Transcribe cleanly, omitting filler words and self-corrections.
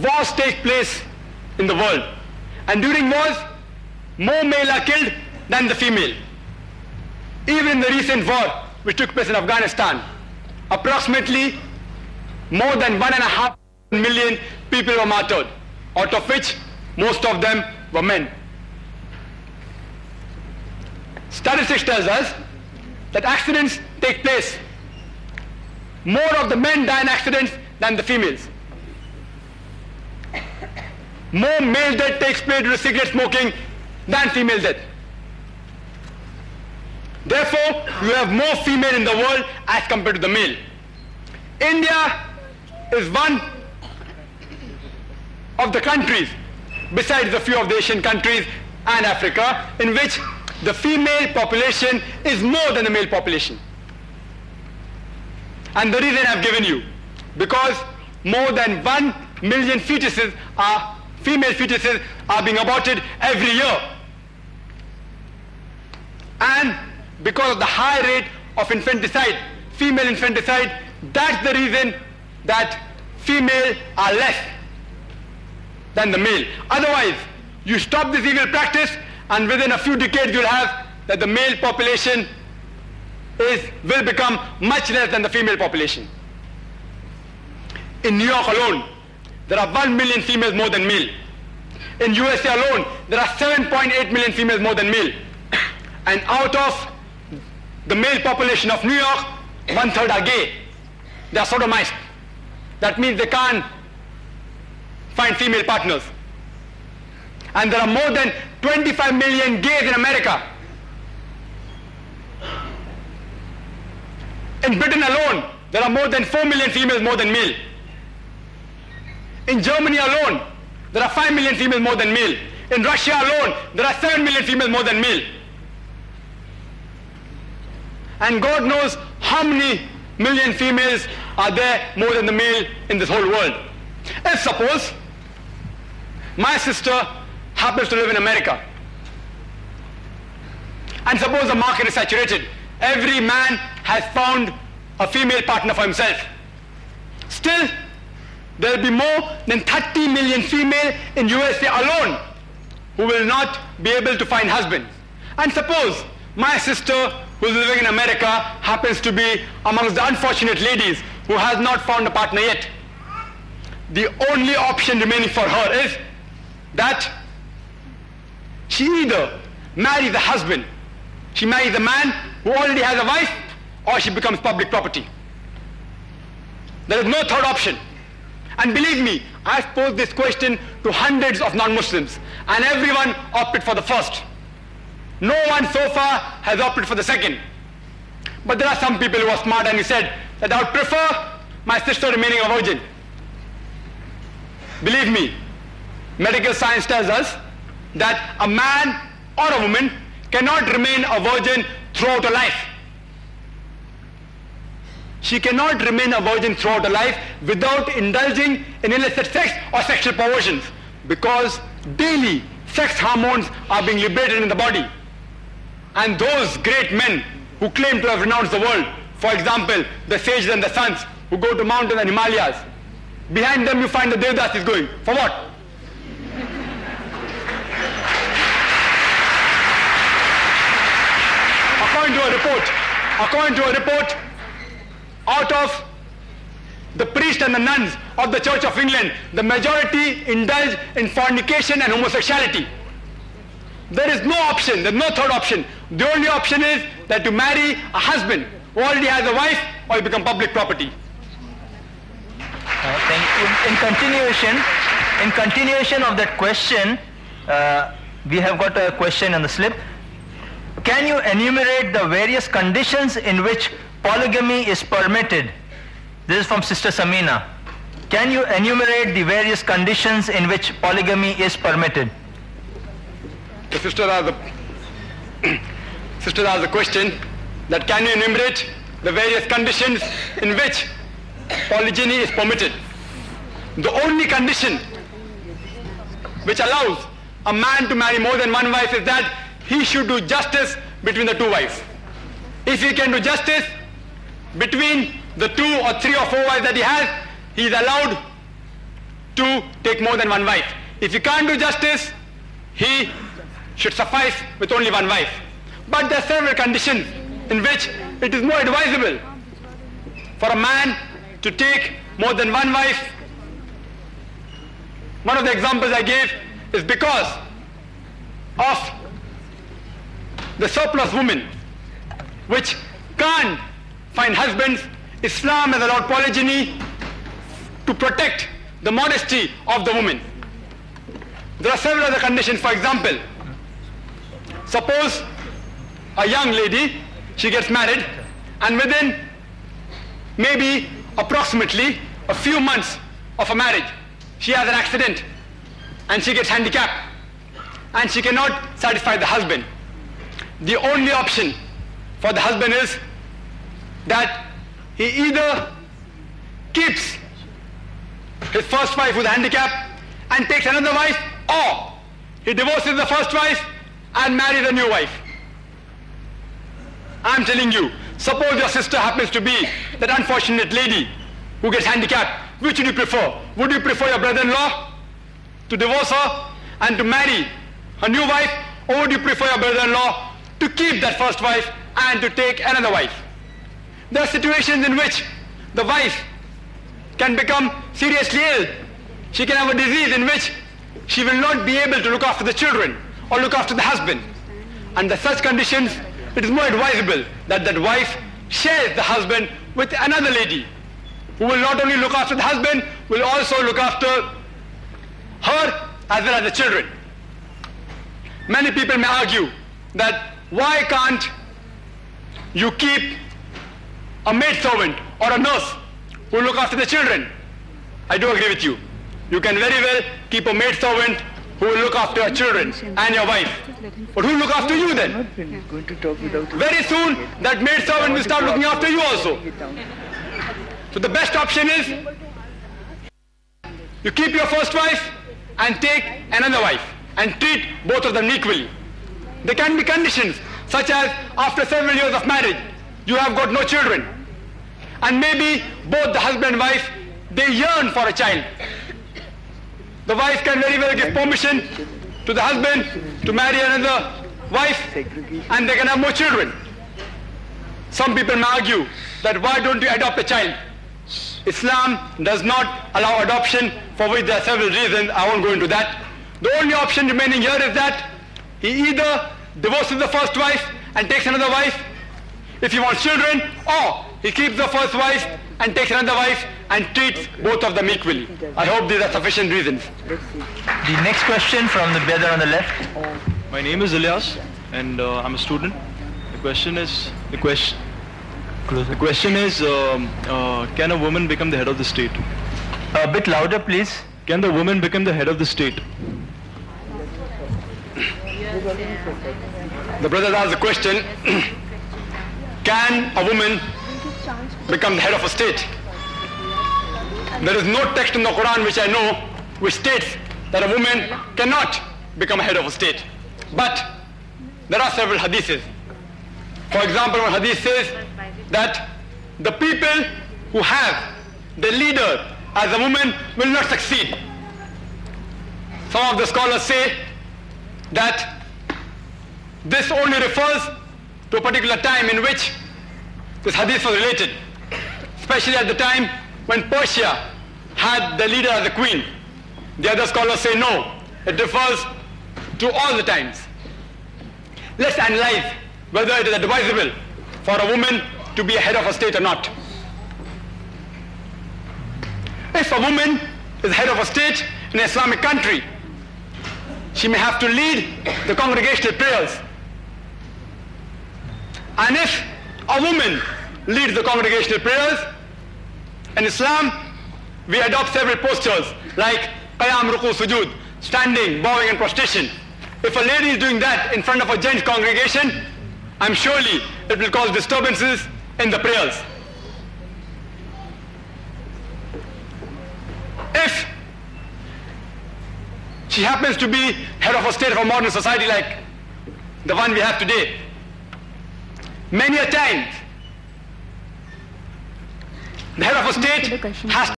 wars take place in the world. And during wars, more male are killed than the female. Even in the recent war which took place in Afghanistan, approximately more than 1.5 million people were martyred, out of which most of them were men. Statistics tells us that accidents take place. More of the men die in accidents than the females. More male death takes place due to cigarette smoking than female death. Therefore, you have more female in the world as compared to the male. India is one of the countries, besides a few of the Asian countries and Africa, in which the female population is more than the male population. And the reason I've given you, because more than 1 million fetuses are, female fetuses are being aborted every year. And because of the high rate of infanticide, female infanticide, that's the reason that female are less than the male. Otherwise, you stop this evil practice and within a few decades you'll have that the male population will become much less than the female population. In New York alone, there are 1 million females more than male. In USA alone, there are 7.8 million females more than male. And out of the male population of New York, 1/3 are gay. They are sodomized. That means they can't find female partners. And there are more than 25 million gays in America. In Britain alone, there are more than 4 million females more than male. In Germany alone, there are 5 million females more than male. In Russia alone, there are 7 million females more than male. And God knows how many million females are there more than the male in this whole world. If suppose my sister happens to live in America, and suppose the market is saturated, every man has found a female partner for himself. Still, there will be more than 30 million female in USA alone who will not be able to find husbands. And suppose my sister who is living in America happens to be amongst the unfortunate ladies who has not found a partner yet. The only option remaining for her is that she either marries a husband, she marries a man who already has a wife, or she becomes public property. There is no third option. And believe me, I've posed this question to hundreds of non-Muslims, and everyone opted for the first. No one so far has opted for the second. But there are some people who are smart and who said that I would prefer my sister remaining a virgin. Believe me, medical science tells us that a man or a woman cannot remain a virgin throughout her life. She cannot remain a virgin throughout her life without indulging in illicit sex or sexual perversions, because daily sex hormones are being liberated in the body. And those great men who claim to have renounced the world, for example, the sages and the sons who go to mountains and Himalayas, behind them you find the Devdas is going. For what? According to a report, out of the priests and the nuns of the Church of England, the majority indulge in fornication and homosexuality. There is no option, there is no third option. The only option is that you marry a husband who already has a wife, or you become public property. In continuation of that question, we have got a question on the slip. Can you enumerate the various conditions in which polygamy is permitted? This is from Sister Samina. Can you enumerate the various conditions in which polygamy is permitted? The sister asked the question that can you enumerate the various conditions in which polygyny is permitted? The only condition which allows a man to marry more than one wife is that he should do justice between the two wives. If he can do justice between the 2 or 3 or 4 wives that he has, he is allowed to take more than one wife. If he can't do justice, he should suffice with only one wife. But there are several conditions in which it is more advisable for a man to take more than one wife. One of the examples I gave is because of the surplus women which can't find husbands. Islam has allowed polygyny to protect the modesty of the woman. There are several other conditions. For example, suppose a young lady, she gets married, and within maybe approximately a few months of a marriage, she has an accident and she gets handicapped and she cannot satisfy the husband. The only option for the husband is that he either keeps his first wife with a handicap and takes another wife, or he divorces the first wife and marries a new wife. I'm telling you, suppose your sister happens to be that unfortunate lady who gets handicapped. Which would you prefer? Would you prefer your brother-in-law to divorce her and to marry a new wife, or would you prefer your brother-in-law to keep that first wife and to take another wife? There are situations in which the wife can become seriously ill. She can have a disease in which she will not be able to look after the children or look after the husband. Under such conditions, it is more advisable that that wife shares the husband with another lady who will not only look after the husband, will also look after her as well as the children. Many people may argue that why can't you keep a maidservant or a nurse who look after the children? I do agree with you. You can very well keep a maidservant who will look after your children and your wife. But who will look after you then? Very soon that maidservant will start looking after you also. So the best option is you keep your first wife and take another wife and treat both of them equally. There can be conditions such as after several years of marriage, you have got no children. And maybe both the husband and wife, they yearn for a child. The wife can very well give permission to the husband to marry another wife and they can have more children. Some people may argue that why don't you adopt a child? Islam does not allow adoption, for which there are several reasons. I won't go into that. The only option remaining here is that he either divorces the first wife and takes another wife if he wants children, or he keeps the first wife and takes another wife and treats both of them equally. I hope these are sufficient reasons. The next question from the brother on the left. My name is Ilyas and I'm a student. The question is, can a woman become the head of the state? A bit louder, please. Can the woman become the head of the state? The brother asked the question, can a woman become the head of a state? There is no text in the Quran which I know which states that a woman cannot become a head of a state. But there are several hadiths. For example, one hadith says that the people who have the leader as a woman will not succeed. Some of the scholars say that this only refers to a particular time in which this hadith was related, especially at the time when Persia had the leader as a queen. The other scholars say no, it refers to all the times. Let's analyze whether it is advisable for a woman to be a head of a state or not. If a woman is head of a state in an Islamic country, she may have to lead the congregational prayers. And if a woman leads the congregational prayers, in Islam, we adopt several postures like qiyam, ruku, sujood, standing, bowing and prostration. If a lady is doing that in front of a giant congregation, I'm surely it will cause disturbances in the prayers. If she happens to be head of a state of a modern society like the one we have today, many a times the head of a state has